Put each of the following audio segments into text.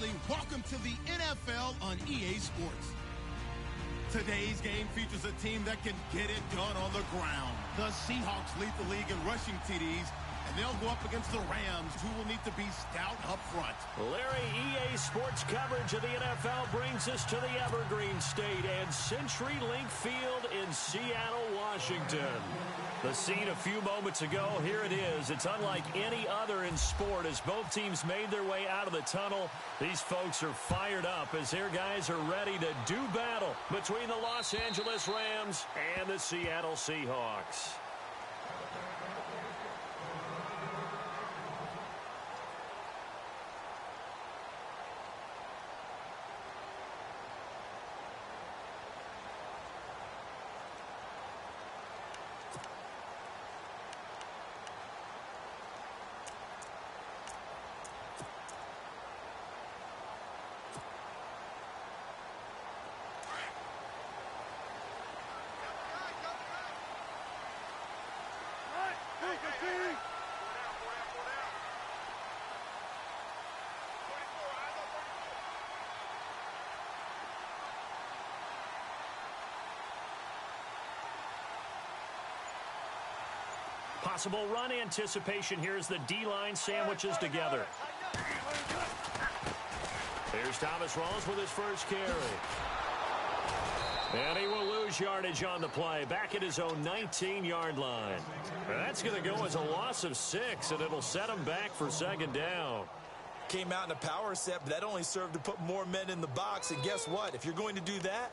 family, welcome to the NFL on EA Sports. Today's game features a team that can get it done on the ground. The Seahawks lead the league in rushing TDs, and they'll go up against the Rams, who will need to be stout up front. Larry, EA Sports coverage of the NFL brings us to the Evergreen State and CenturyLink Field in Seattle, Washington. The scene a few moments ago, here it is. It's unlike any other in sport as both teams made their way out of the tunnel. These folks are fired up as their guys are ready to do battle between the Los Angeles Rams and the Seattle Seahawks. Possible run anticipation here as the D-line sandwiches together. Here's Thomas Rawls with his first carry. And he will lose yardage on the play, back at his own 19-yard line. That's going to go as a loss of 6, and it'll set him back for second down. Came out in a power set, but that only served to put more men in the box. And guess what? If you're going to do that,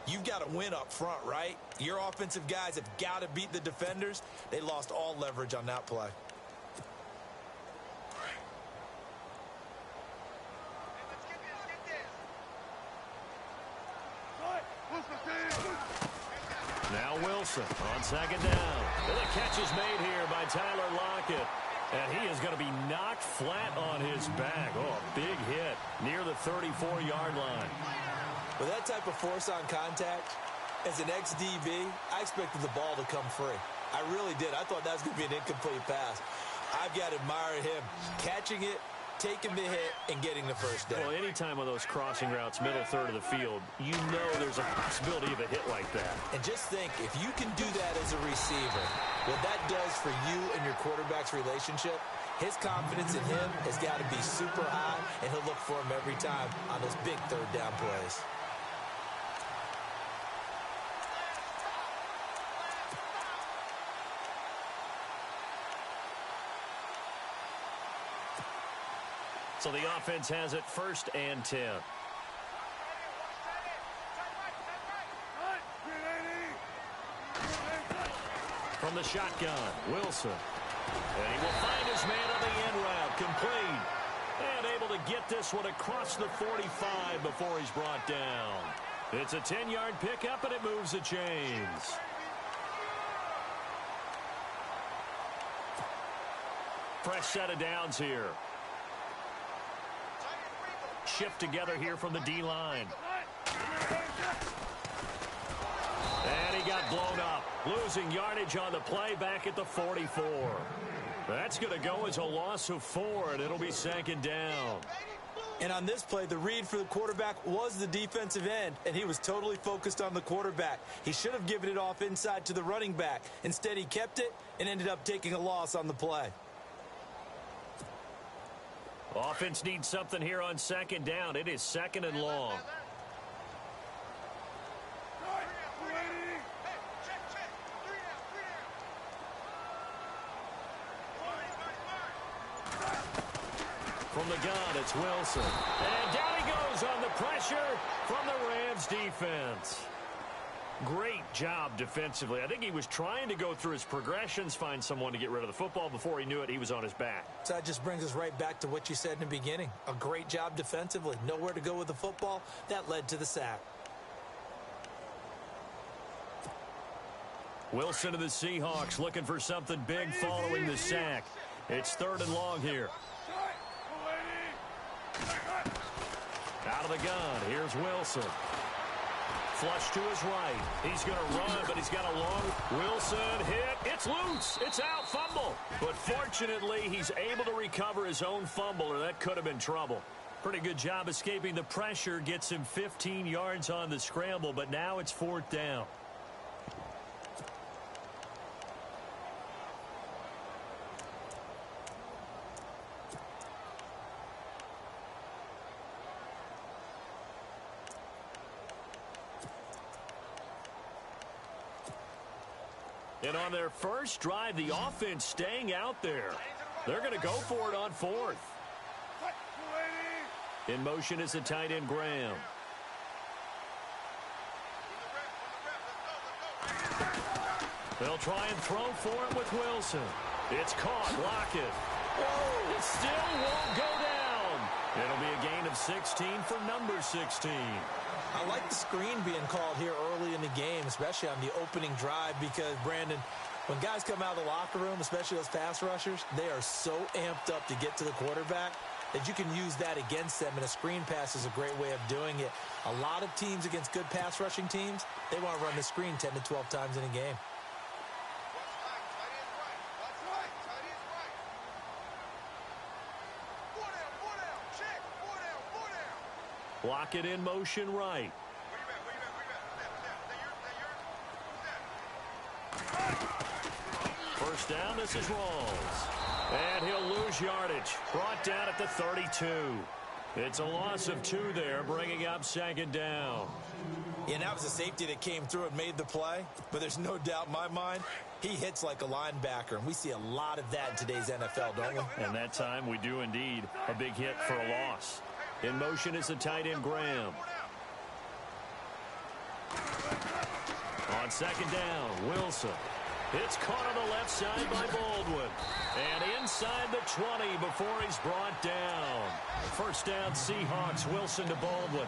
you've got to win up front, right? Your offensive guys have got to beat the defenders. They lost all leverage on that play. Now Wilson on second down. And the catch is made here by Tyler Lockett. And he is going to be knocked flat on his back. Oh, a big hit near the 34-yard line. With that type of force on contact, as an ex-DB, I expected the ball to come free. I really did. I thought that was going to be an incomplete pass. I've got to admire him catching it, taking the hit, and getting the first down. Well, anytime on those crossing routes, middle third of the field, you know there's a possibility of a hit like that. And just think, if you can do that as a receiver, what that does for you and your quarterback's relationship, his confidence in him has got to be super high, and he'll look for him every time on those big third down plays. So the offense has it 1st and 10. From the shotgun, Wilson. And he will find his man on the end route, complete. And able to get this one across the 45 before he's brought down. It's a 10-yard pickup, and it moves the chains. Fresh set of downs here. Shift together here from the D-line. And he got blown up. Losing yardage on the play back at the 44. That's going to go as a loss of 4, and it'll be second down. And on this play, the read for the quarterback was the defensive end, and he was totally focused on the quarterback. He should have given it off inside to the running back. Instead, he kept it and ended up taking a loss on the play. Offense needs something here on second down. It is 2nd and long. From the gun, it's Wilson. And down he goes on the pressure from the Rams defense. Great job defensively. I think he was trying to go through his progressions, find someone to get rid of the football. Before he knew it, he was on his back. So that just brings us right back to what you said in the beginning. A great job defensively. Nowhere to go with the football. That led to the sack. Wilson of the Seahawks looking for something big following the sack. It's 3rd and long here. Out of the gun, here's Wilson. Flush to his right. He's going to run, but he's got a long Wilson hit. It's loose. It's out. Fumble. But fortunately, he's able to recover his own fumble, or that could have been trouble. Pretty good job escaping the pressure. Gets him 15 yards on the scramble, but now it's 4th down. And on their first drive, the offense staying out there. They're going to go for it on 4th. In motion is the tight end, Graham. They'll try and throw for it with Wilson. It's caught. Lockett. Whoa! It still won't go down. It'll be a gain of 16 for number 16. I like the screen being called here early in the game, especially on the opening drive, because, Brandon, when guys come out of the locker room, especially those pass rushers, they are so amped up to get to the quarterback that you can use that against them, and a screen pass is a great way of doing it. A lot of teams against good pass rushing teams, they want to run the screen 10 to 12 times in a game. Block it in motion right. First down, this is Rawls. And he'll lose yardage. Brought down at the 32. It's a loss of 2 there, bringing up 2nd down. Yeah, and that was a safety that came through and made the play. But there's no doubt in my mind, he hits like a linebacker. And we see a lot of that in today's NFL, don't we? And that time we do indeed. A big hit for a loss. In motion is the tight end, Graham. On 2nd down, Wilson. It's caught on the left side by Baldwin. And inside the 20 before he's brought down. First down, Seahawks. Wilson to Baldwin.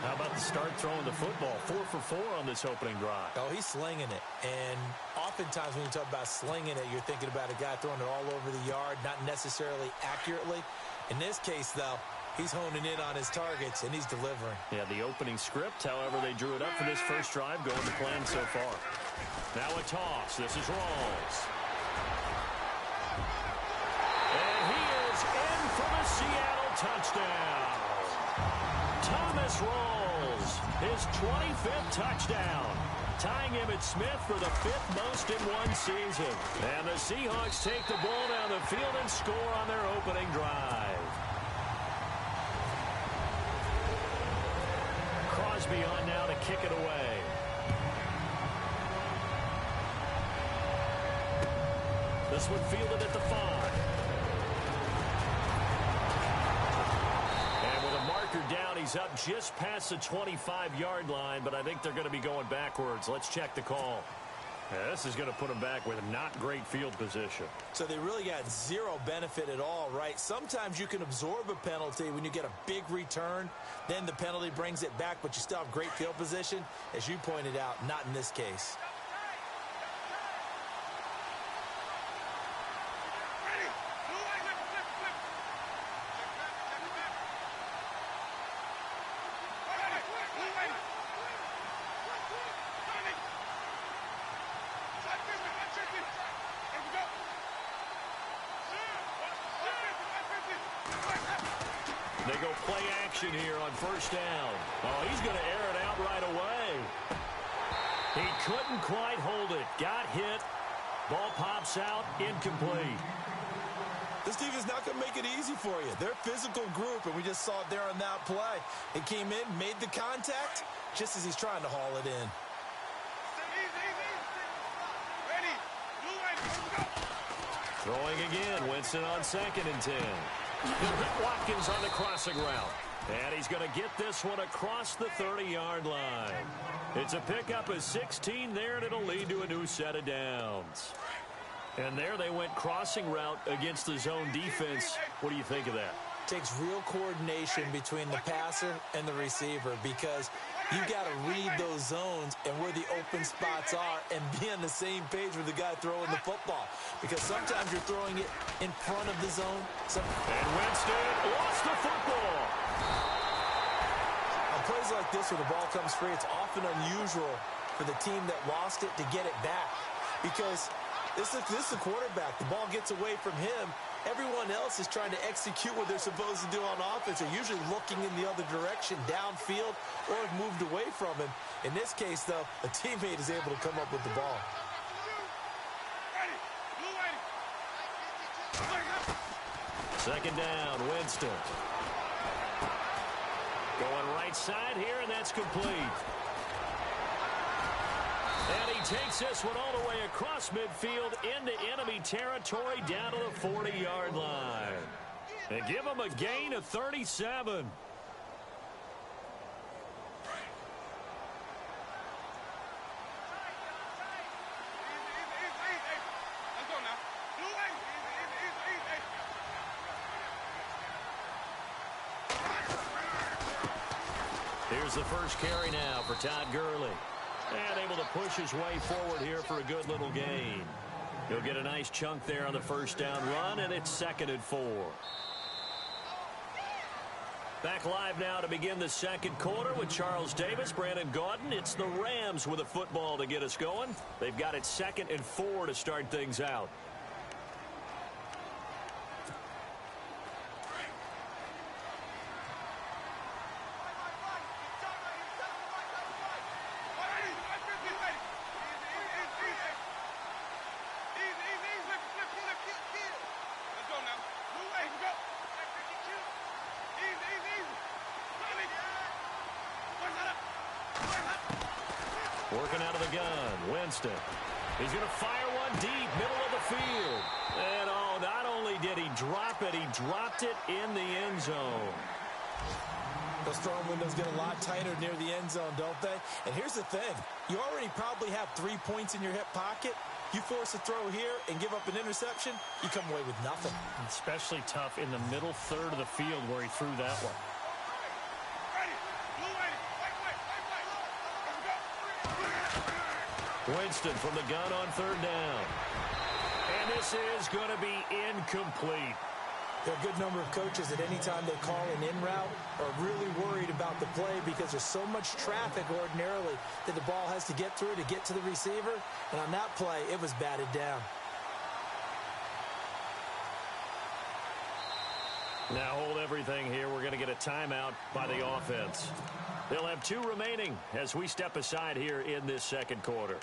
How about the start throwing the football? 4 for 4 on this opening drive. Oh, he's slinging it. And oftentimes when you talk about slinging it, you're thinking about a guy throwing it all over the yard, not necessarily accurately. In this case, though, he's honing in on his targets, and he's delivering. Yeah, the opening script, however, they drew it up for this first drive, going to plan so far. Now a toss. This is Rawls. And he is in for the Seattle touchdown. Thomas Rawls, his 25th touchdown. Tying Emmitt Smith for the 5th most in one season. And the Seahawks take the ball down the field and score on their opening drive. Crosby on now to kick it away. This one fielded at the 5. And with a marker down, he's up just past the 25-yard line, but I think they're going to be going backwards. Let's check the call. Yeah, this is going to put them back with not great field position. So they really got zero benefit at all, right? Sometimes you can absorb a penalty when you get a big return. Then the penalty brings it back, but you still have great field position. As you pointed out, not in this case. They go play action here on first down. Oh, he's going to air it out right away. He couldn't quite hold it. Got hit. Ball pops out. Incomplete. This defense is not going to make it easy for you. They're a physical group, and we just saw it there on that play. It came in, made the contact, just as he's trying to haul it in. Throwing again. Winston on 2nd and 10. Watkins on the crossing route. And he's going to get this one across the 30-yard line. It's a pickup of 16 there, and it'll lead to a new set of downs. And there they went crossing route against the zone defense. What do you think of that? Takes real coordination between the passer and the receiver, because you got to read those zones and where the open spots are and be on the same page with the guy throwing the football. Because sometimes you're throwing it in front of the zone. And Winston lost the football. On plays like this where the ball comes free, it's often unusual for the team that lost it to get it back. Because this is the quarterback. The ball gets away from him, Everyone else is trying to execute what they're supposed to do on offense. They're usually looking in the other direction, downfield, or have moved away from him. In this case, though, a teammate is able to come up with the ball. Second down, Winston. Going right side here, and that's complete. And he takes this one all the way across midfield into enemy territory down to the 40-yard line. They give him a gain of 37. Here's the first carry now for Todd Gurley. And able to push his way forward here for a good little gain. He'll get a nice chunk there on the first down run, and it's 2nd and 4. Back live now to begin the second quarter with Charles Davis, Brandon Gaudin. It's the Rams with a football to get us going. They've got it 2nd and 4 to start things out. Working out of the gun, Winston. He's going to fire one deep, middle of the field. And oh, not only did he drop it, he dropped it in the end zone. Those throwing windows get a lot tighter near the end zone, don't they? And here's the thing. You already probably have 3 points in your hip pocket. You force a throw here and give up an interception, you come away with nothing. Especially tough in the middle third of the field where he threw that one. Winston from the gun on 3rd down. And this is going to be incomplete. There are a good number of coaches at any time they call an in route are really worried about the play because there's so much traffic ordinarily that the ball has to get through to get to the receiver. And on that play, it was batted down. Now hold everything here. We're going to get a timeout by the offense. They'll have 2 remaining as we step aside here in this second quarter.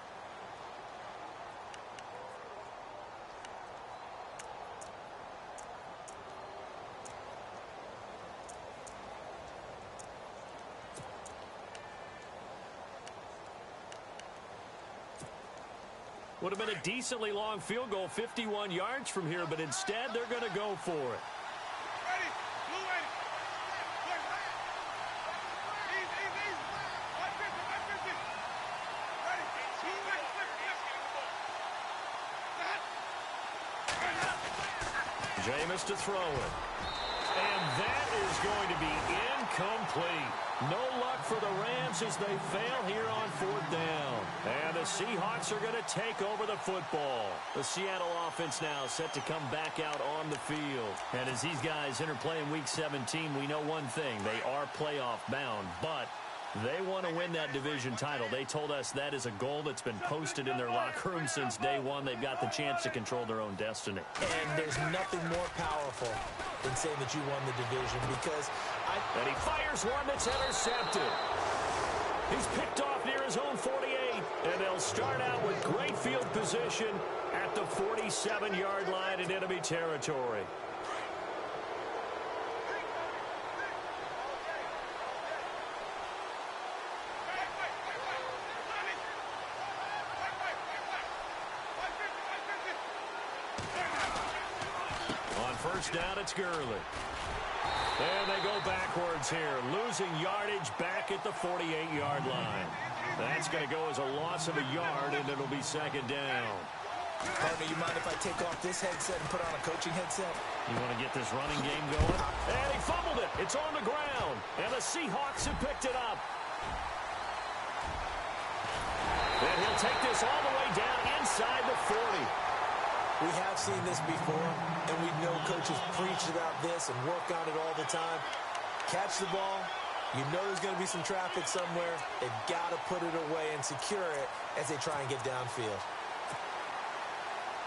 Would have been a decently long field goal, 51 yards from here, but instead they're going to go for it. Jameis to throw it. And that is going to be incomplete. No luck for the Rams as they fail here on 4th down. And the Seahawks are going to take over the football. The Seattle offense now set to come back out on the field. And as these guys interplay in Week 17, we know one thing. They are playoff bound, but they want to win that division title. They told us that is a goal that's been posted in their locker room since day one. They've got the chance to control their own destiny. And there's nothing more powerful than saying that you won the division because And he fires one that's intercepted. He's picked off near his own 48. And they'll start out with great field position at the 47-yard line in enemy territory. First down, it's Gurley. And they go backwards here, losing yardage back at the 48-yard line. That's going to go as a loss of a yard, and it'll be 2nd down. Partner, you mind if I take off this headset and put on a coaching headset? You want to get this running game going? And he fumbled it. It's on the ground. And the Seahawks have picked it up. And he'll take this all the way down inside the 40. We have seen this before, and we know coaches preach about this and work on it all the time. Catch the ball. You know there's going to be some traffic somewhere. They've got to put it away and secure it as they try and get downfield.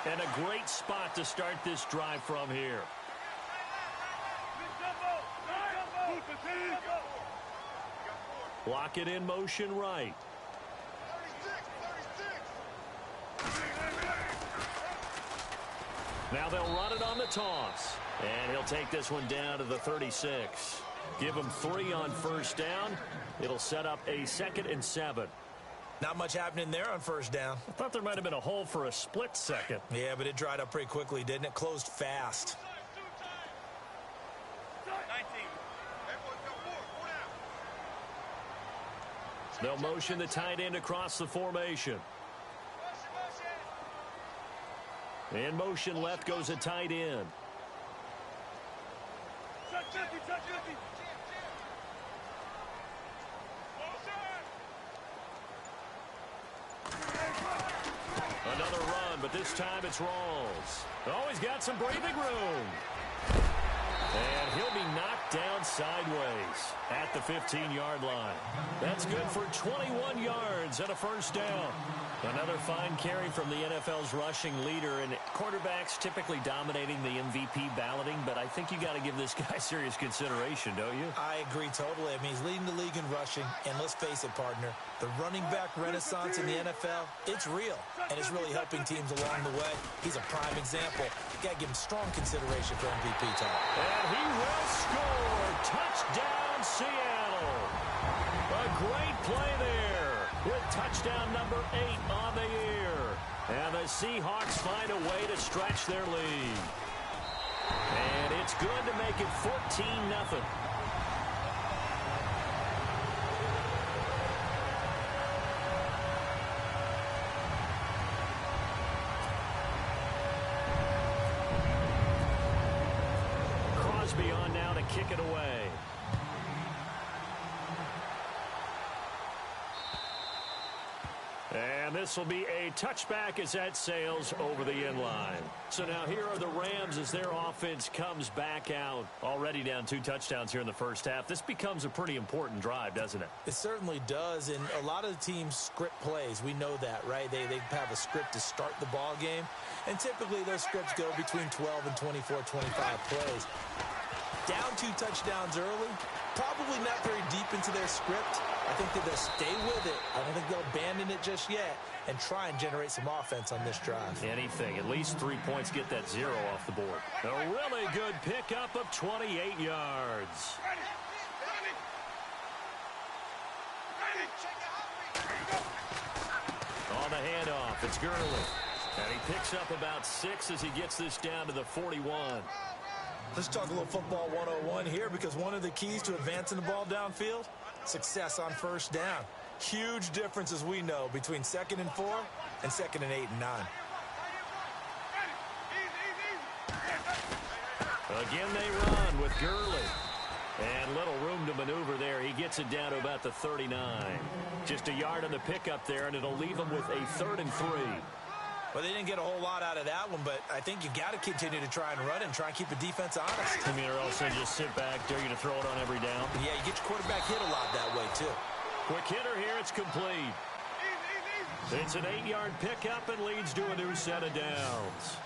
And a great spot to start this drive from here. Block it in motion right. Now they'll run it on the toss. And he'll take this one down to the 36. Give him 3 on first down. It'll set up a 2nd and 7. Not much happening there on first down. I thought there might have been a hole for a split second. Yeah, but it dried up pretty quickly, didn't it? Closed fast. They'll motion the tight end across the formation. In motion left goes a tight end. Another run, but this time it's Rawls. Oh, he's got some breathing room. And he'll be knocked down sideways at the 15-yard line. That's good for 21 yards and a first down. Another fine carry from the NFL's rushing leader, and quarterbacks typically dominating the MVP balloting, but I think you got to give this guy serious consideration, don't you? I agree totally. I mean, he's leading the league in rushing, and let's face it, partner, the running back renaissance in the NFL, it's real, and it's really helping teams along the way. He's a prime example. Got to give him strong consideration for MVP time. And he will score. Touchdown, Seattle. A great play there with touchdown number 8 on the year. And the Seahawks find a way to stretch their lead. And it's good to make it 14-0. On now to kick it away. And this will be a touchback as that sails over the end line. So now here are the Rams as their offense comes back out. Already down 2 touchdowns here in the first half. This becomes a pretty important drive, doesn't it? It certainly does, and a lot of the teams script plays. We know that, right? They have a script to start the ball game, and typically those scripts go between 12 and 24, 25 plays. Down 2 touchdowns early, probably not very deep into their script. I think that they'll stay with it. I don't think they'll abandon it just yet and try and generate some offense on this drive. Anything. At least 3 points, get that 0 off the board. A really good pickup of 28 yards. On the handoff, it's Gurley. And he picks up about 6 as he gets this down to the 41. Let's talk a little football 101 here, because one of the keys to advancing the ball downfield, success on first down. Huge difference, as we know, between 2nd and 4 and 2nd and 8 and 9. Again, they run with Gurley. And little room to maneuver there. He gets it down to about the 39. Just a yard on the pickup there, and it'll leave him with a 3rd and 3. Well, they didn't get a whole lot out of that one, but I think you got to continue to try and run and try and keep the defense honest. I mean, or else they just sit back, dare you to throw it on every down. Yeah, you get your quarterback hit a lot that way, too. Quick hitter here, it's complete. It's an 8-yard pickup and leads to a new set of downs.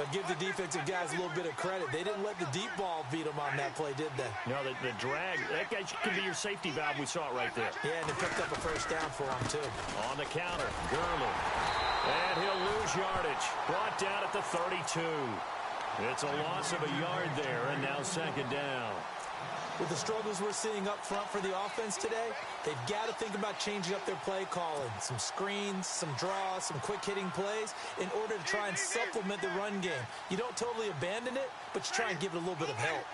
But give the defensive guys a little bit of credit. They didn't let the deep ball beat them on that play, did they? No, the drag, that guy could be your safety valve. We saw it right there. Yeah, and they picked up a first down for him, too. On the counter, Gurley. And he'll lose yardage. Brought down at the 32. It's a loss of a yard there, and now 2nd down. With the struggles we're seeing up front for the offense today, they've got to think about changing up their play calling. Some screens, some draws, some quick-hitting plays in order to try and supplement the run game. You don't totally abandon it, but you try and give it a little bit of help.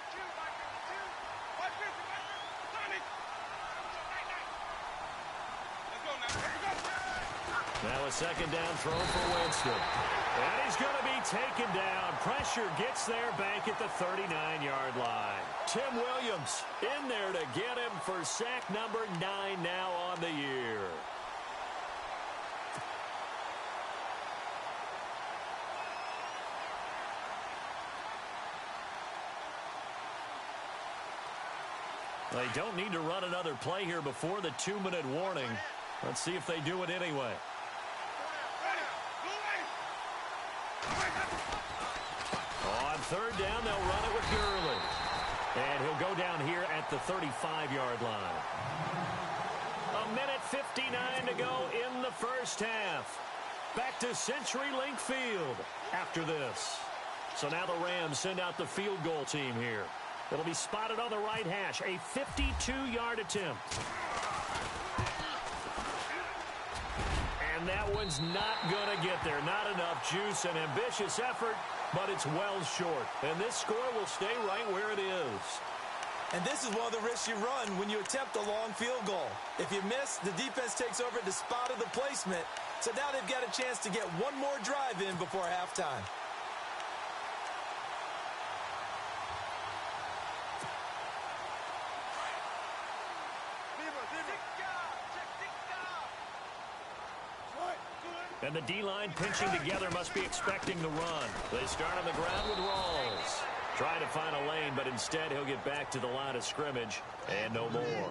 Now a 2nd down throw for Winston. And he's going to be taken down. Pressure gets there back at the 39-yard line. Tim Williams in there to get him for sack number 9 now on the year. They don't need to run another play here before the 2-minute warning. Let's see if they do it anyway. down here at the 35-yard line. 1:59 to go in the first half. Back to CenturyLink Field after this. So now the Rams send out the field goal team here. It'll be spotted on the right hash. A 52-yard attempt. And that one's not going to get there. Not enough juice. An ambitious effort, but it's well short. And this score will stay right where it is. And this is one of the risks you run when you attempt a long field goal. If you miss, the defense takes over the spot of the placement. So now they've got a chance to get one more drive in before halftime. And the D-line pinching together must be expecting the run. They start on the ground with Rawls. Trying to find a lane, but instead he'll get back to the line of scrimmage and no more.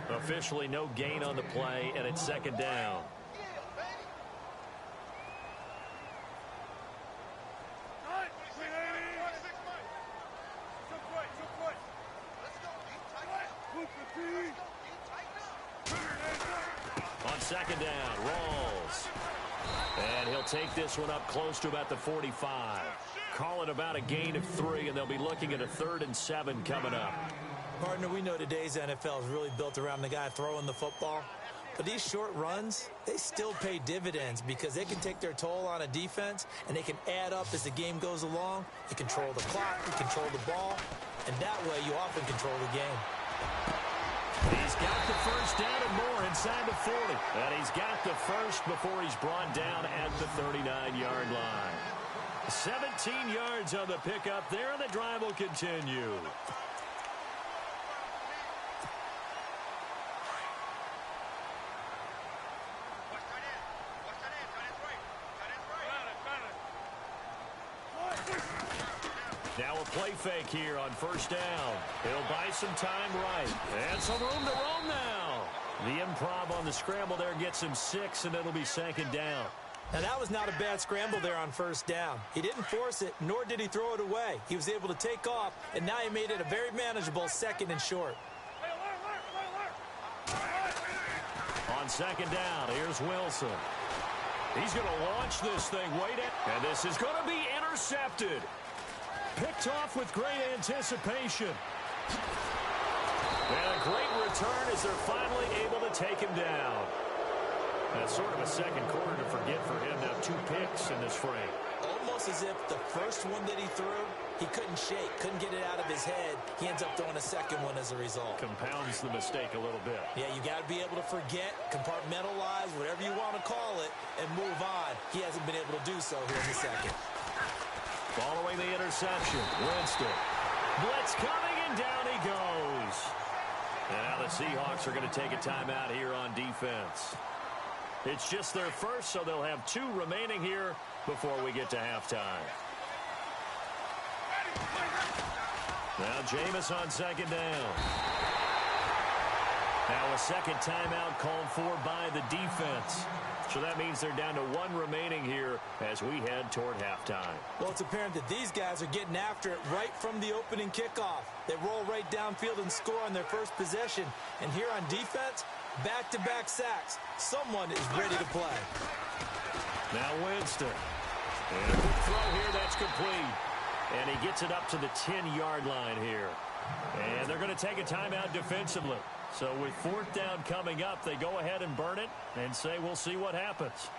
Officially no gain on the play, and it's second down. On second down, Rawls. And he'll take this one up close to about the 45. Call it about a gain of 3, and they'll be looking at a 3rd and 7 coming up. Partner, we know today's NFL is really built around the guy throwing the football. But these short runs, they still pay dividends because they can take their toll on a defense, and they can add up as the game goes along. You control the clock, you control the ball, and that way you often control the game. He's got the first down and more inside the 40. And he's got the first before he's brought down at the 39-yard line. 17 yards on the pickup there, and the drive will continue. Now a play fake here on first down. He'll buy some time right. And some room to roam now. The improv on the scramble there gets him 6, and it'll be second down. Now, that was not a bad scramble there on first down. He didn't force it, nor did he throw it away. He was able to take off, and now he made it a very manageable 2nd and short. On second down, here's Wilson. He's going to launch this thing way down. And this is going to be intercepted. Picked off with great anticipation. And a great return as they're finally able to take him down. That's sort of a second quarter to forget for him. Now 2 picks in this frame. Almost as if the first one that he threw, he couldn't shake, couldn't get it out of his head. He ends up throwing a second one as a result. Compounds the mistake a little bit. Yeah, you got to be able to forget, compartmentalize, whatever you want to call it, and move on. He hasn't been able to do so here in the second. Following the interception, Winston. Blitz coming, and down he goes. And now the Seahawks are going to take a timeout here on defense. It's just their first, so they'll have 2 remaining here before we get to halftime. Now Jameis on second down. Now a second timeout called for by the defense. So that means they're down to 1 remaining here as we head toward halftime. Well, it's apparent that these guys are getting after it right from the opening kickoff. They roll right downfield and score on their first possession. And here on defense, back-to-back sacks. Someone is ready to play. Now Winston. And a quick throw here, that's complete. And he gets it up to the 10-yard line here. And they're going to take a timeout defensively. So with 4th down coming up, they go ahead and burn it and say we'll see what happens.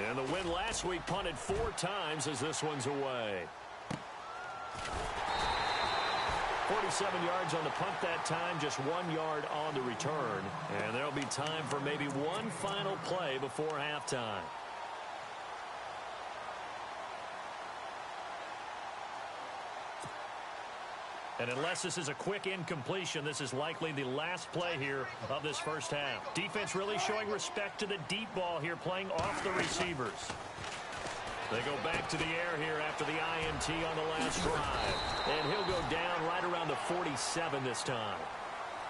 And the win last week punted 4 times as this one's away. 47 yards on the punt that time, just 1 yard on the return. And there'll be time for maybe one final play before halftime. And unless this is a quick incompletion, this is likely the last play here of this first half. Defense really showing respect to the deep ball here, playing off the receivers. They go back to the air here after the INT on the last drive. And he'll go down right around the 47 this time.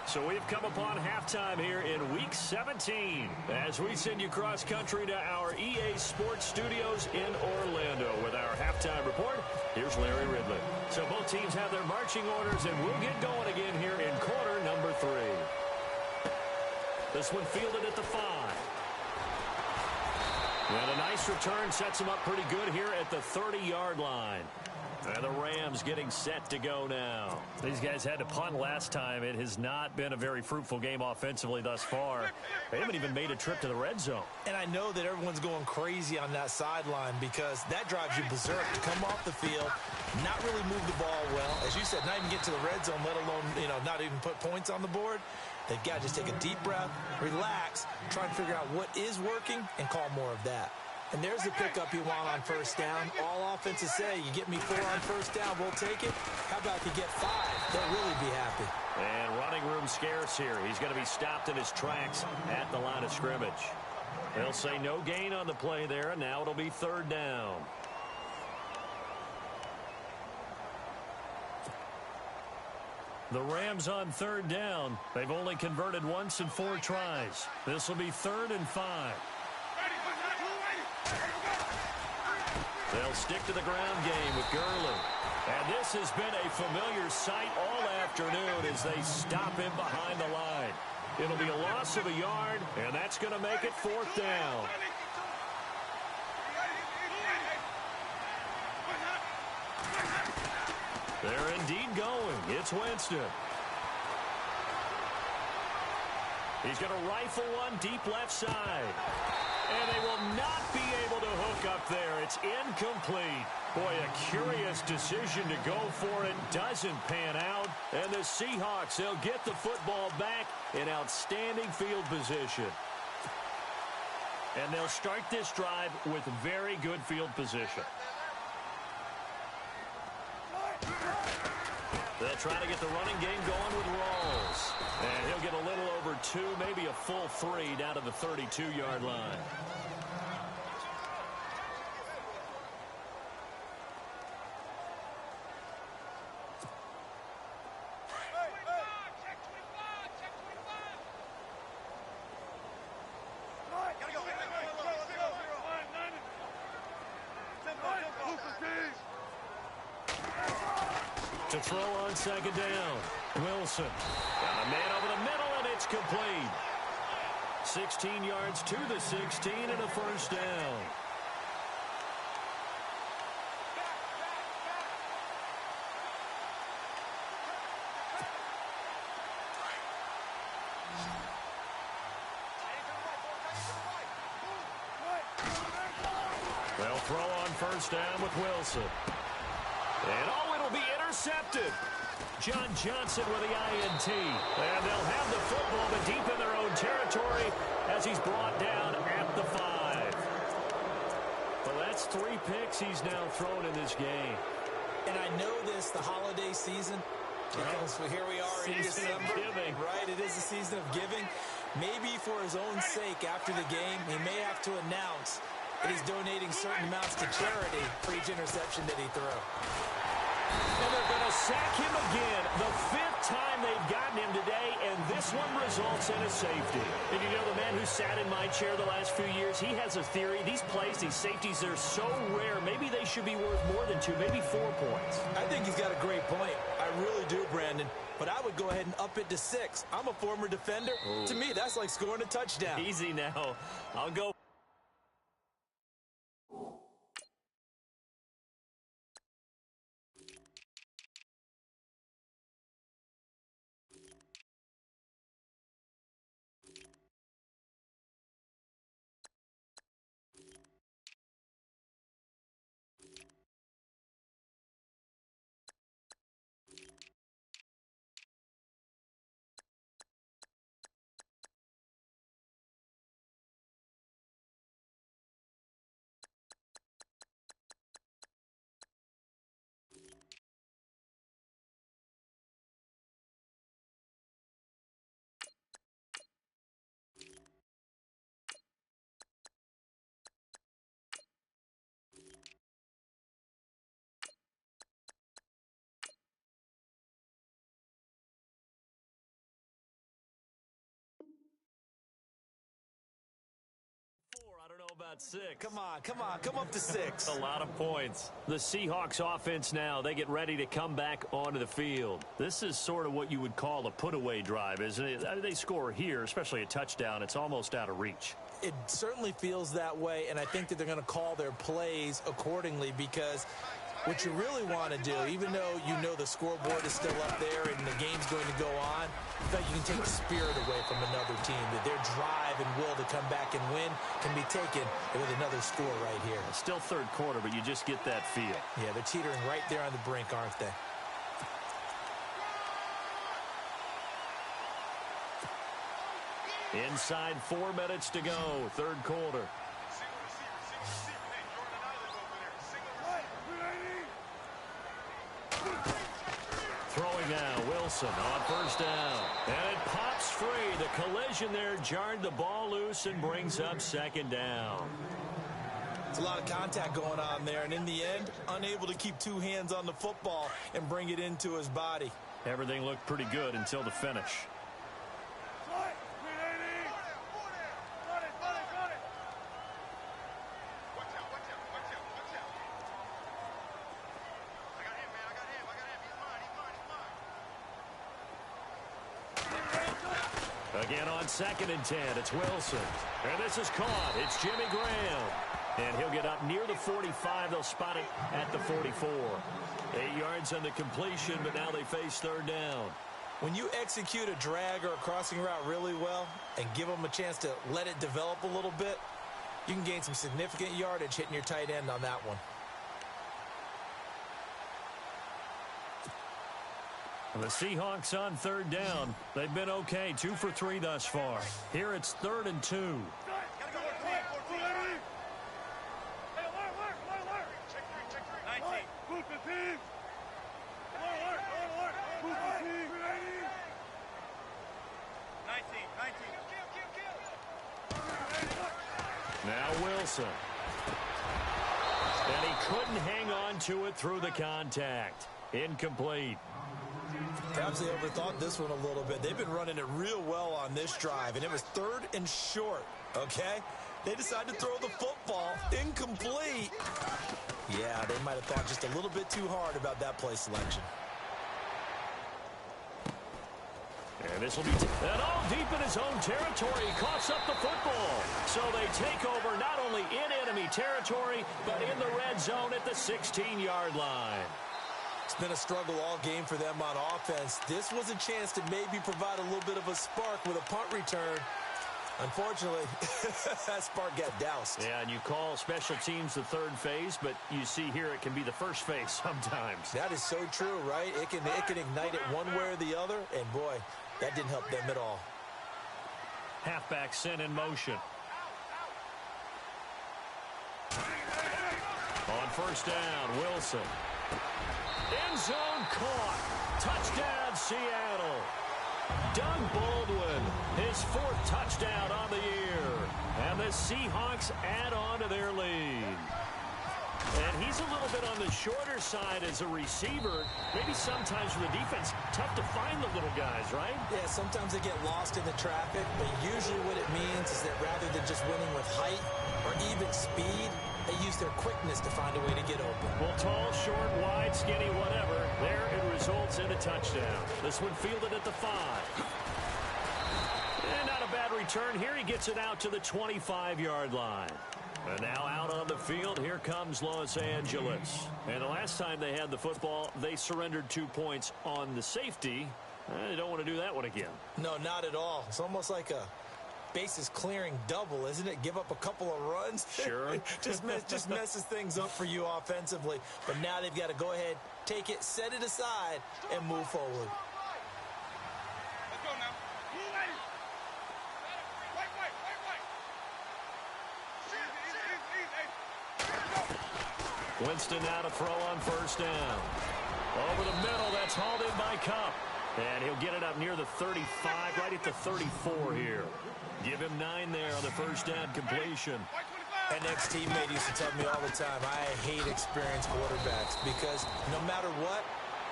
So we've come upon halftime here in Week 17 as we send you cross-country to our EA Sports Studios in Orlando with our halftime report. Here's Larry Ridley. So both teams have their marching orders, and we'll get going again here in quarter number 3. This one fielded at the 5. And a nice return sets them up pretty good here at the 30-yard line. And the Rams getting set to go now. These guys had to punt last time. It has not been a very fruitful game offensively thus far. They haven't even made a trip to the red zone. And I know that everyone's going crazy on that sideline because that drives you berserk to come off the field, not really move the ball well. As you said, not even get to the red zone, let alone, not even put points on the board. They've got to just take a deep breath, relax, try and figure out what is working, and call more of that. And there's the pickup you want on first down. All offenses say, you get me 4 on first down, we'll take it. How about if you get 5? They'll really be happy. And running room scarce here. He's going to be stopped in his tracks at the line of scrimmage. They'll say no gain on the play there, and now it'll be 3rd down. The Rams on 3rd down. They've only converted once in 4 tries. This will be 3rd and 5. They'll stick to the ground game with Gurley. And this has been a familiar sight all afternoon as they stop him behind the line. It'll be a loss of a yard, and that's going to make it 4th down. They're indeed going. It's Winston. He's going to rifle one deep left side. And they will not be able to hook up there. It's incomplete. Boy, a curious decision to go for it. Doesn't pan out. And the Seahawks, they'll get the football back in outstanding field position. And they'll start this drive with very good field position. They'll try to get the running game going with Rawls. And he'll get a little over 2, maybe a full 3 down to the 32-yard line. To throw on 2nd down, Wilson. Got a man over the middle, and it's complete. 16 yards to the 16 and a 1st down. They'll throw on 1st down with Wilson. And it'll be intercepted. John Johnson with the INT. And they'll have the football, but deep in their own territory as he's brought down at the 5. Well, that's 3 picks he's now thrown in this game. And I know this, the holiday season, because here we are in December. Giving. Right, it is the season of giving. Maybe for his own sake after the game, he may have to announce that he's donating certain amounts to charity for each interception that he threw. And they're going to sack him again. The 5th time they've gotten him today, and this one results in a safety. And the man who sat in my chair the last few years, he has a theory. These plays, these safeties, they're so rare. Maybe they should be worth more than 2, maybe 4 points. I think he's got a great point. I really do, Brandon. But I would go ahead and up it to 6. I'm a former defender. Ooh. To me, that's like scoring a touchdown. Easy now. I'll go. about 6. Come on, come up to 6. A lot of points. The Seahawks offense now, they get ready to come back onto the field. This is sort of what you would call a put-away drive, isn't it? I mean, they score here, especially a touchdown. It's almost out of reach. It certainly feels that way, and I think that they're going to call their plays accordingly, because what you really want to do, even though you know the scoreboard is still up there and the game's going to go on, in fact, you can take the spirit away from another team, that their drive and will to come back and win can be taken with another score right here. It's still third quarter, but you just get that feel. Yeah, they're teetering right there on the brink, aren't they? Inside 4 minutes to go, third quarter. Throwing now, Wilson on first down. And it pops free. The collision there jarred the ball loose and brings up second down. It's a lot of contact going on there, and in the end, unable to keep two hands on the football and bring it into his body. Everything looked pretty good until the finish. Again on 2nd and 10, it's Wilson. And this is caught. It's Jimmy Graham. And he'll get up near the 45. They'll spot it at the 44. 8 yards on the completion, but now they face third down. When you execute a drag or a crossing route really well and give them a chance to let it develop a little bit, you can gain some significant yardage hitting your tight end on that one. The Seahawks on third down. They've been okay, 2 for 3 thus far. Here it's 3rd and 2. Now Wilson. And he couldn't hang on to it through the contact. Incomplete. Perhaps they overthought this one a little bit. They've been running it real well on this drive, and it was 3rd and short, okay? They decided to throw the football incomplete. Yeah, they might have thought just a little bit too hard about that play selection. And this will be and all deep in his own territory. He coughs up the football. So they take over not only in enemy territory, but in the red zone at the 16-yard line. It's been a struggle all game for them on offense. This was a chance to maybe provide a little bit of a spark with a punt return. Unfortunately, that spark got doused. Yeah, and you call special teams the third phase, but you see here it can be the first phase sometimes. That is so true, right? It can ignite it one way or the other, and boy, that didn't help them at all. Halfback sent in motion. On first down, Wilson. End zone caught. Touchdown, Seattle. Doug Baldwin, his 4th touchdown on the year. And the Seahawks add on to their lead. And he's a little bit on the shorter side as a receiver. Maybe sometimes for the defense, tough to find the little guys, right? Yeah, sometimes they get lost in the traffic, but usually what it means is that rather than just winning with height or even speed, they use their quickness to find a way to get open. Well, tall, short, wide, skinny, whatever. There it results in a touchdown. This one fielded at the 5. And not a bad return. Here he gets it out to the 25-yard line. And now out on the field, here comes Los Angeles. And the last time they had the football, they surrendered 2 points on the safety. They don't want to do that one again. No, not at all. It's almost like a bases clearing double, isn't it? Give up a couple of runs. Sure. just messes things up for you offensively. But now they've got to go ahead, take it, set it aside, and move forward. Let's go now. Winston now to throw on first down. Over the middle, that's hauled in by Kupp. And he'll get it up near the 35, right at the 34 here. Give him 9 there on the first down completion. An ex-teammate used to tell me all the time, I hate experienced quarterbacks because no matter what,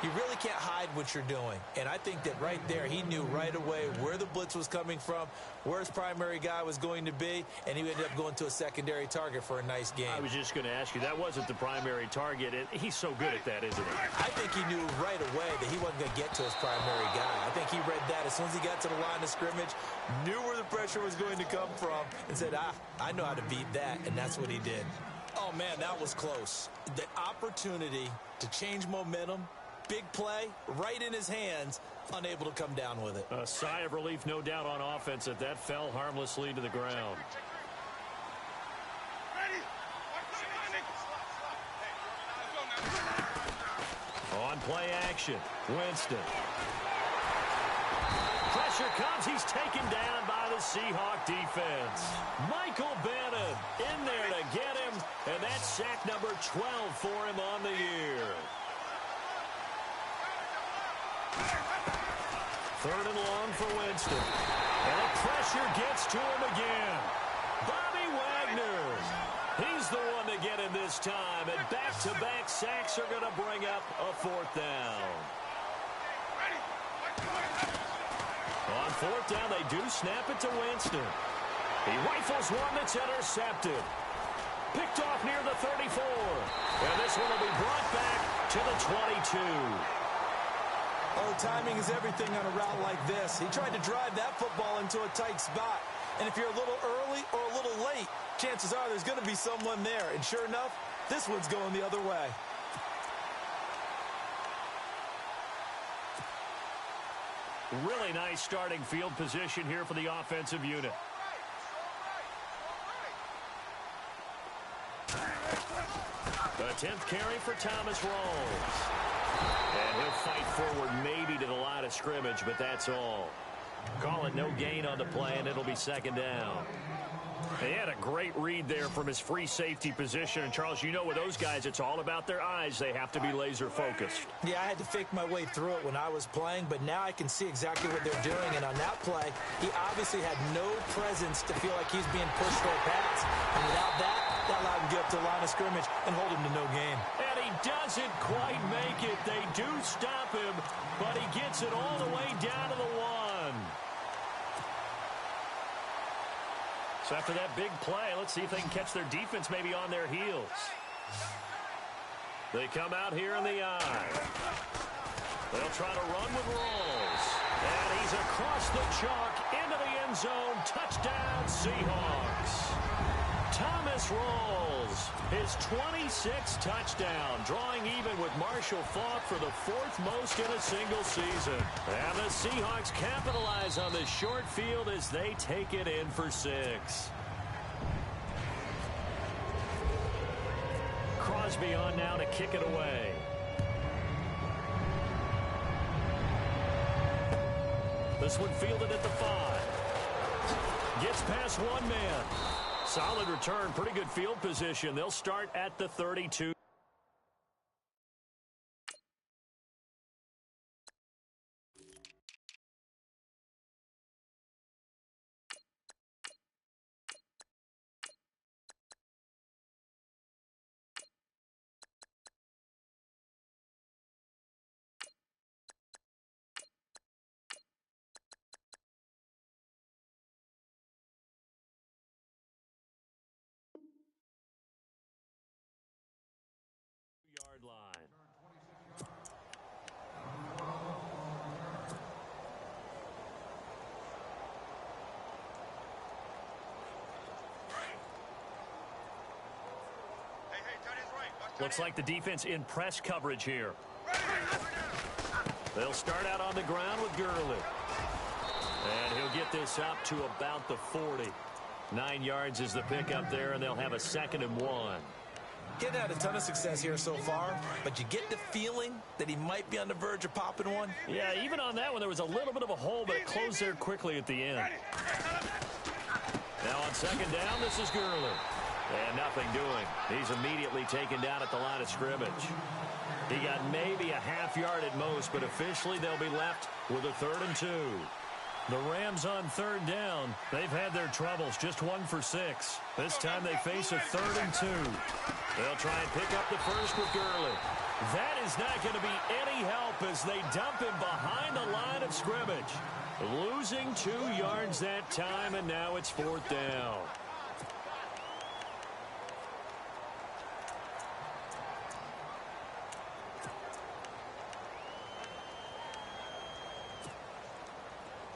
You really can't hide what you're doing. And I think that right there, he knew right away where the blitz was coming from, where his primary guy was going to be, and he ended up going to a secondary target for a nice game. I was just going to ask you, that wasn't the primary target. He's so good at that, isn't he? I think he knew right away that he wasn't going to get to his primary guy. I think he read that as soon as he got to the line of scrimmage, knew where the pressure was going to come from, and said, I know how to beat that, and that's what he did. Oh, man, that was close. The opportunity to change momentum, big play, right in his hands, unable to come down with it. A sigh of relief, no doubt, on offense that fell harmlessly to the ground. On play action, Winston. Pressure comes. He's taken down by the Seahawk defense. Michael Bannon in there to get him, and that's sack number 12 for him on the year. Third and long for Winston. And the pressure gets to him again. Bobby Wagner. He's the one to get him this time. And back-to-back sacks are going to bring up a fourth down. On fourth down, they do snap it to Winston. He rifles one that's intercepted. Picked off near the 34. And this one will be brought back to the 22. Oh, timing is everything on a route like this. He tried to drive that football into a tight spot. And if you're a little early or a little late, chances are there's going to be someone there. And sure enough, this one's going the other way. Really nice starting field position here for the offensive unit. The 10th carry for Thomas Rawls. And he'll fight forward maybe to the line of scrimmage, but that's all. Call it no gain on the play, and it'll be second down. He had a great read there from his free safety position. And, Charles, you know with those guys, it's all about their eyes. They have to be laser-focused. Yeah, I had to fake my way through it when I was playing, but now I can see exactly what they're doing. And on that play, he obviously had no presence to feel like he's being pushed for a pass. And without that allowed him to get up to the line of scrimmage and hold him to no gain. And he doesn't quite make it. They do stop him, but he gets it all the way down to the 1. So after that big play, let's see if they can catch their defense maybe on their heels. They come out here in the eye. They'll try to run with Rawls. And he's across the chalk into the end zone. Touchdown, Seahawks. Thomas Rawls, his 26th touchdown, drawing even with Marshall Faulk for the 4th most in a single season. And the Seahawks capitalize on the short field as they take it in for 6. Crosby on now to kick it away. This one fielded at the 5. Gets past one man. Solid return, pretty good field position. They'll start at the 32. Line. Looks like the defense in press coverage here. They'll start out on the ground with Gurley. And he'll get this up to about the 40. 9 yards is the pickup there, and they'll have a 2nd and 1. Getting had a ton of success here so far, but you get the feeling that he might be on the verge of popping one. Yeah, even on that one, there was a little bit of a hole, but it closed there quickly at the end. Now on 2nd down, this is Gurley. And nothing doing. He's immediately taken down at the line of scrimmage. He got maybe a half yard at most, but officially they'll be left with a 3rd and 2. The Rams on third down. They've had their troubles, just 1 for 6. This time they face a 3rd and 2. They'll try and pick up the first with Gurley. That is not going to be any help as they dump him behind the line of scrimmage. Losing 2 yards that time, and now it's 4th down.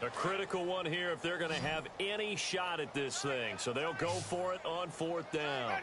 A critical one here if they're going to have any shot at this thing. So they'll go for it on 4th down.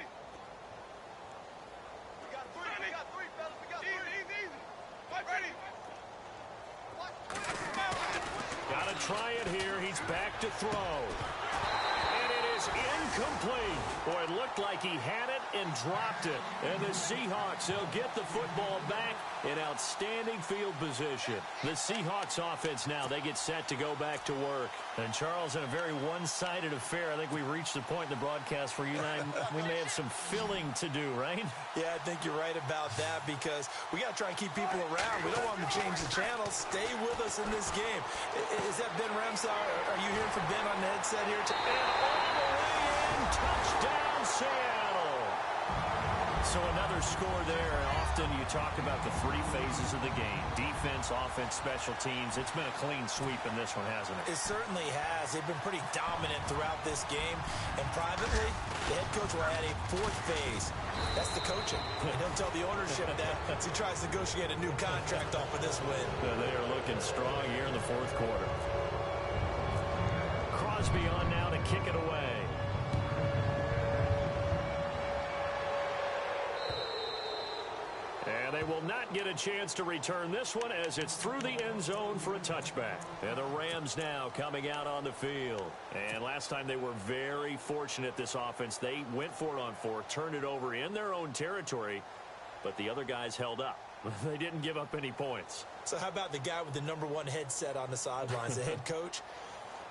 Got to try it here. He's back to throw. And it is incomplete. Boy, it looked like he had it and dropped it. And the Seahawks, they'll get the football back in outstanding field position. The Seahawks offense now, they get set to go back to work. And Charles, in a very one-sided affair, I think we reached the point in the broadcast where you and I, we may have some filling to do, right? Yeah, I think you're right about that because we got to try and keep people around. We don't want them to change the channel. Stay with us in this game. Is that Ben Ramsey? Are you hearing from Ben on the headset here? And all the way in, touchdown, Seattle. So another score there. Often you talk about the 3 phases of the game. Defense, offense, special teams. It's been a clean sweep in this one, hasn't it? It certainly has. They've been pretty dominant throughout this game. And privately, the head coach will add a 4th phase. That's the coaching. And he'll tell the ownership that as he tries to negotiate a new contract off of this win. They are looking strong here in the 4th quarter. Crosby on now to kick it away. And they will not get a chance to return this one as it's through the end zone for a touchback. And the Rams now coming out on the field. And last time they were very fortunate, this offense. They went for it on 4, turned it over in their own territory, but the other guys held up. They didn't give up any points. So how about the guy with the #1 headset on the sidelines, the head coach?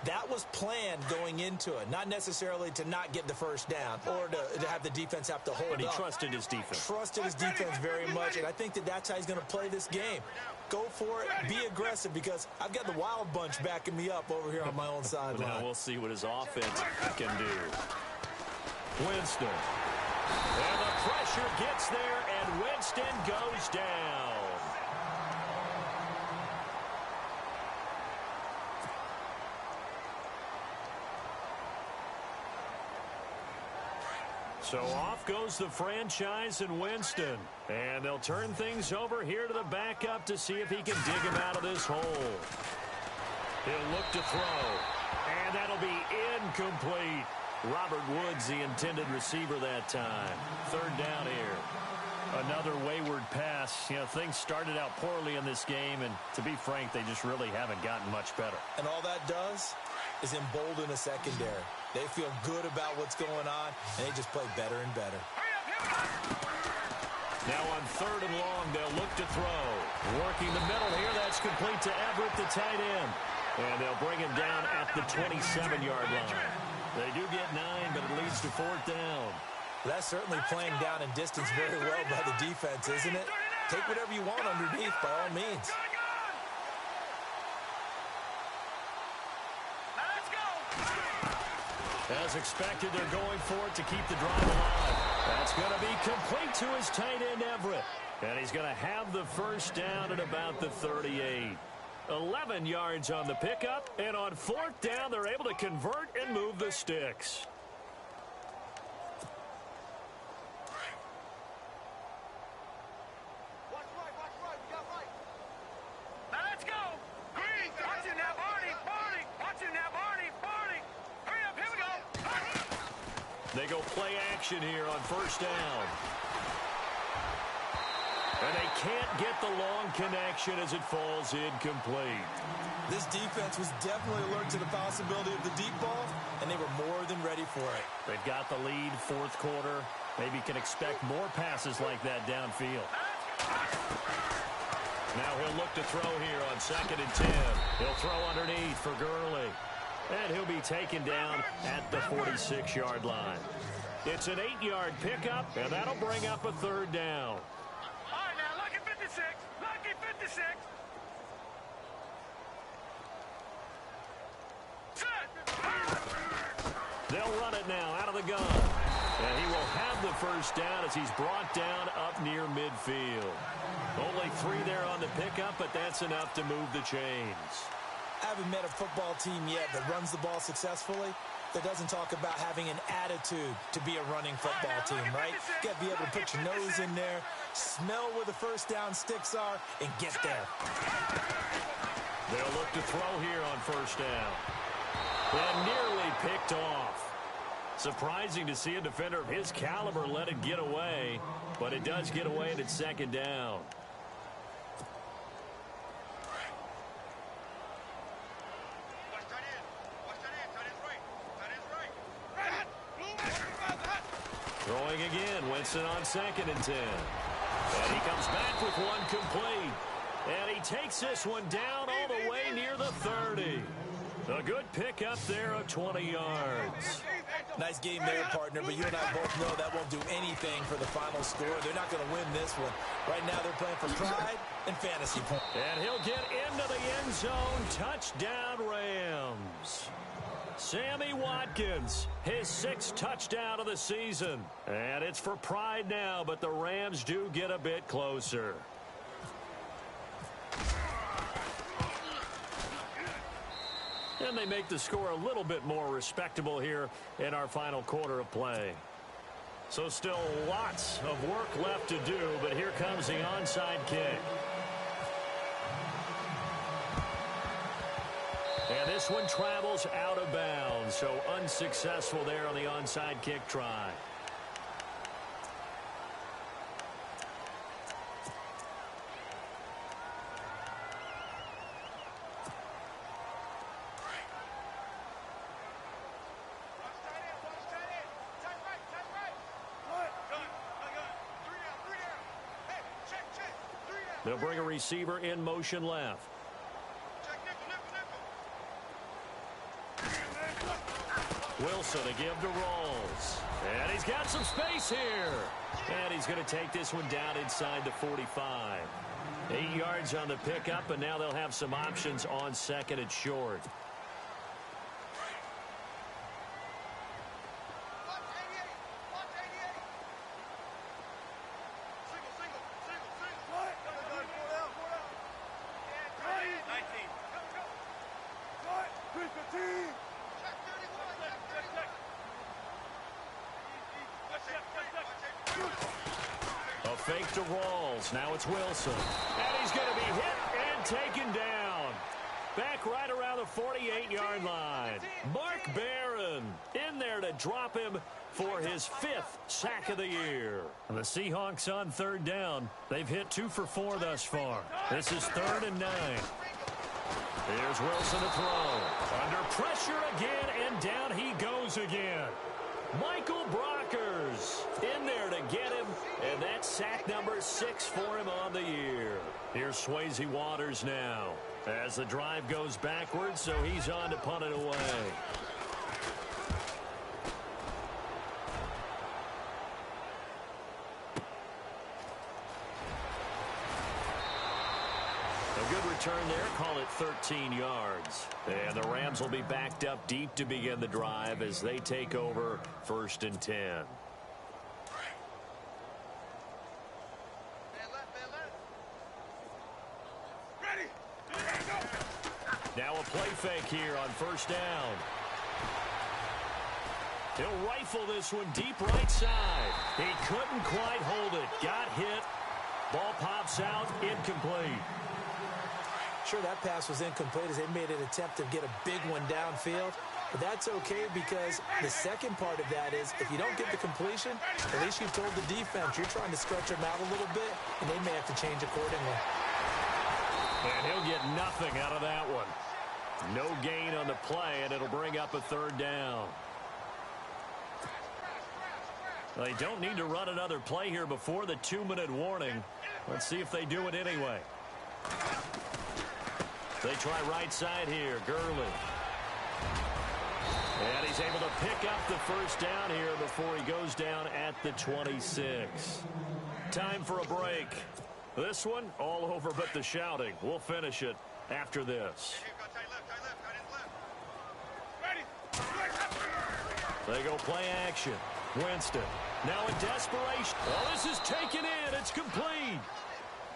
That was planned going into it, not necessarily to not get the first down or to have the defense have to hold up. But he trusted his defense. Trusted his defense very much, and I think that that's how he's going to play this game. Go for it, be aggressive, because I've got the wild bunch backing me up over here on my own sideline. Now we'll see what his offense can do. Winston. And the pressure gets there, and Winston goes down. So off goes the franchise and Winston. And they'll turn things over here to the backup to see if he can dig him out of this hole. He'll look to throw. And that'll be incomplete. Robert Woods, the intended receiver that time. 3rd down here. Another wayward pass. You know, things started out poorly in this game, and to be frank, they just really haven't gotten much better. And all that does is embolden a secondary. They feel good about what's going on, and they just play better and better. Now on 3rd and long, they'll look to throw. Working the middle here, that's complete to Everett, the tight end. And they'll bring him down at the 27-yard line. They do get 9, but it leads to 4th down. Well, that's certainly playing down in distance very well by the defense, isn't it? Take whatever you want underneath, by all means. As expected, they're going for it to keep the drive alive. That's going to be complete to his tight end, Everett. And he's going to have the first down at about the 38. 11 yards on the pickup. And on 4th down, they're able to convert and move the sticks. They go play action here on 1st down. And they can't get the long connection as it falls incomplete. This defense was definitely alert to the possibility of the deep ball, and they were more than ready for it. They've got the lead, 4th quarter. Maybe can expect more passes like that downfield. Now he'll look to throw here on 2nd and 10. He'll throw underneath for Gurley. And he'll be taken down at the 46-yard line. It's an 8-yard pickup, and that'll bring up a 3rd down. All right, now, lucky 56. Lucky 56. They'll run it now out of the gun. And he will have the first down as he's brought down up near midfield. Only 3 there on the pickup, but that's enough to move the chains. I haven't met a football team yet that runs the ball successfully that doesn't talk about having an attitude to be a running football team, right? You got to be able to put your nose in there, smell where the first down sticks are, and get there. They'll look to throw here on first down. And nearly picked off. Surprising to see a defender of his caliber let it get away, but it does get away and it's second down. Throwing again, Winston on 2nd and 10. And he comes back with one complete. And he takes this one down all the way near the 30. A good pickup there of 20 yards. Nice game there, partner, but you and I both know that won't do anything for the final score. They're not going to win this one. Right now they're playing for pride and fantasy points. And he'll get into the end zone. Touchdown, Rams. Sammy Watkins, his 6th touchdown of the season. And it's for pride now, but the Rams do get a bit closer. And they make the score a little bit more respectable here in our final quarter of play. So still lots of work left to do, but here comes the onside kick. And this one travels out of bounds, so unsuccessful there on the onside kick try. They'll bring a receiver in motion left. Wilson to give to Rolls. And he's got some space here. And he's going to take this one down inside the 45. 8 yards on the pickup, and now they'll have some options on 2nd and short. A fake to Rawls. Now it's Wilson. And he's going to be hit and taken down. Back right around the 48-yard line. Mark Barron in there to drop him for his 5th sack of the year. The Seahawks on 3rd down. They've hit 2 for 4 thus far. This is 3rd and 9. Here's Wilson to throw. Under pressure again, and down he goes again. Michael Brockers in there to get him, and that's sack number 6 for him on the year. Here's Swayze Waters now as the drive goes backwards, so he's on to punt it away. A good return there, call it 13 yards. And the Rams will be backed up deep to begin the drive as they take over 1st and 10. Now a play fake here on 1st down. He'll rifle this one deep right side. He couldn't quite hold it. Got hit. Ball pops out, incomplete. Sure, that pass was incomplete as they made an attempt to get a big one downfield. But that's okay because the second part of that is if you don't get the completion, at least you've told the defense you're trying to stretch them out a little bit, and they may have to change accordingly. And he'll get nothing out of that one. No gain on the play, and it'll bring up a 3rd down. They don't need to run another play here before the 2-minute warning. Let's see if they do it anyway. They try right side here, Gurley. And he's able to pick up the 1st down here before he goes down at the 26. Time for a break. This one, all over but the shouting. We'll finish it after this. They go play action. Winston now in desperation. Well, this is taken in. It's complete.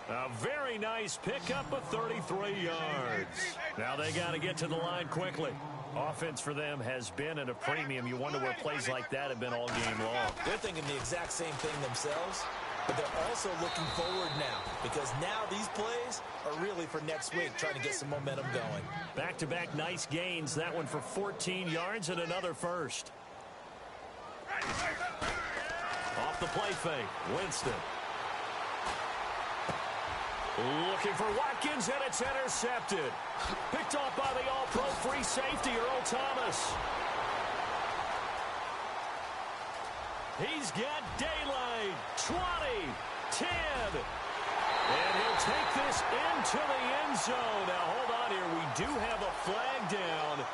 A very nice pickup of 33 yards. Now they got to get to the line quickly. Offense for them has been at a premium. You wonder where plays like that have been all game long. They're thinking the exact same thing themselves, but they're also looking forward now because now these plays are really for next week, trying to get some momentum going. Back-to-back nice gains. That one for 14 yards and another first. Off the play fake. Winston. Looking for Watkins, and it's intercepted. Picked off by the all-pro free safety, Earl Thomas. He's got daylight. 20, 10. And he'll take this into the end zone. Now, hold on here. We do have a flag down.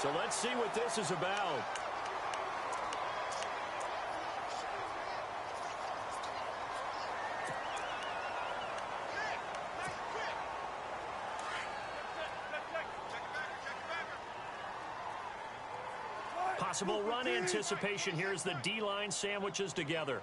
So let's see what this is about. Possible run anticipation here as the D-line sandwiches together.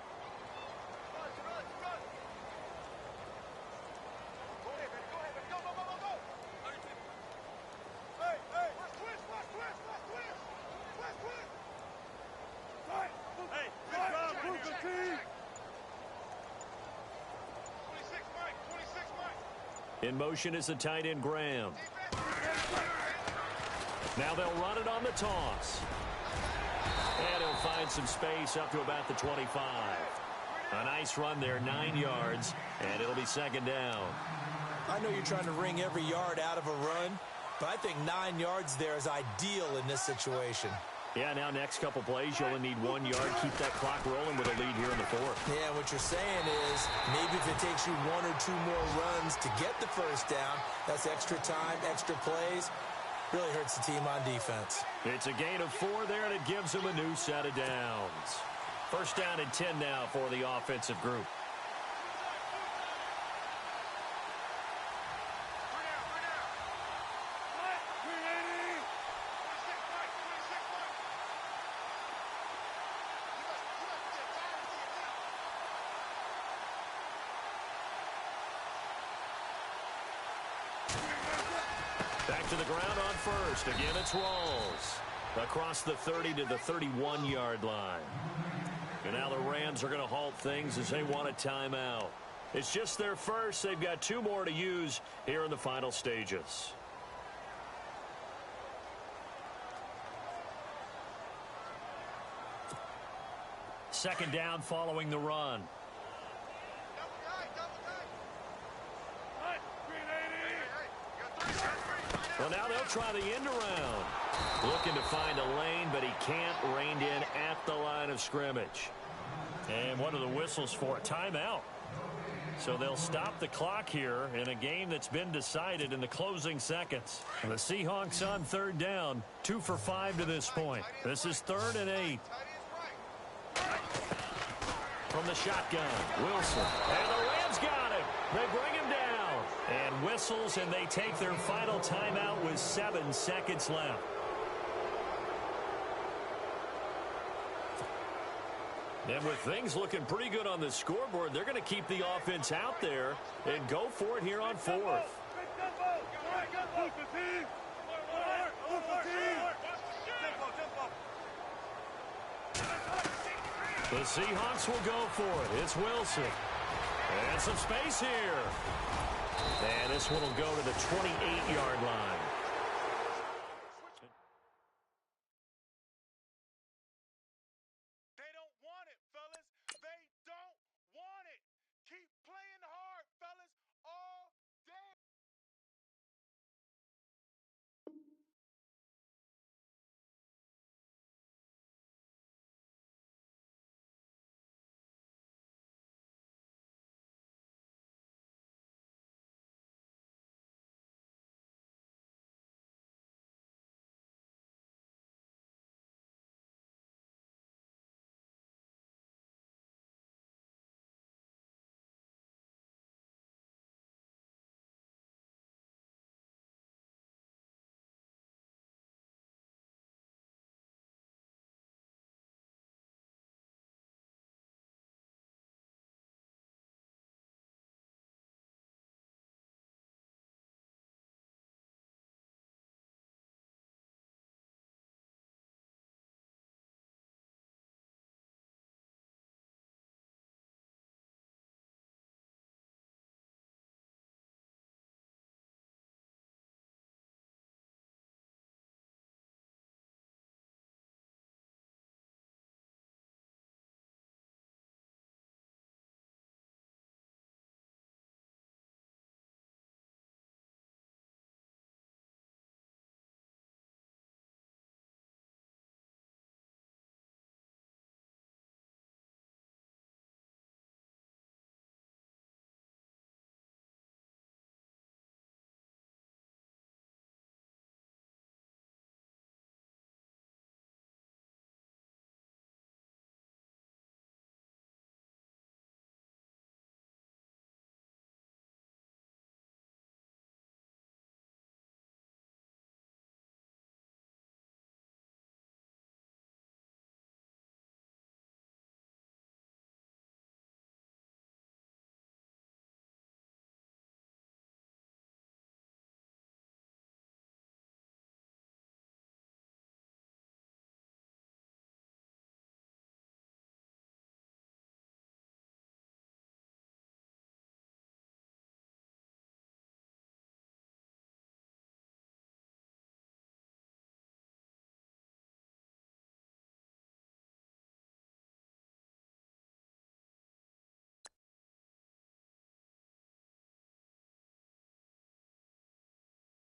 In motion is the tight end Graham. Now they'll run it on the toss. And he'll find some space up to about the 25. A nice run there, 9 yards, and it'll be second down. I know you're trying to wring every yard out of a run, but I think 9 yards there is ideal in this situation. Yeah, now next couple plays, you'll only need 1 yard. Keep that clock rolling with a lead here in the fourth. Yeah, what you're saying is maybe if it takes you 1 or 2 more runs to get the first down, that's extra time, extra plays. Really hurts the team on defense. It's a gain of 4 there, and it gives them a new set of downs. First down and 10 now for the offensive group. Back to the ground on first. Again, it's Rawls. Across the 30 to the 31-yard line. And now the Rams are going to halt things as they want a timeout. It's just their first. They've got 2 more to use here in the final stages. Second down following the run. Well, now they'll try the end around. Looking to find a lane, but he can't. Reined in at the line of scrimmage. And what are the whistles for? Timeout. So they'll stop the clock here in a game that's been decided in the closing seconds. And the Seahawks on third down, 2 for 5 to this point. This is 3rd and 8. From the shotgun, Wilson. And the Rams got him. They bring him down. And whistles, and they take their final timeout with 7 seconds left. And with things looking pretty good on the scoreboard, they're going to keep the offense out there and go for it here on 4th. The Seahawks will go for it. It's Wilson. And some space here. And this one will go to the 28-yard line.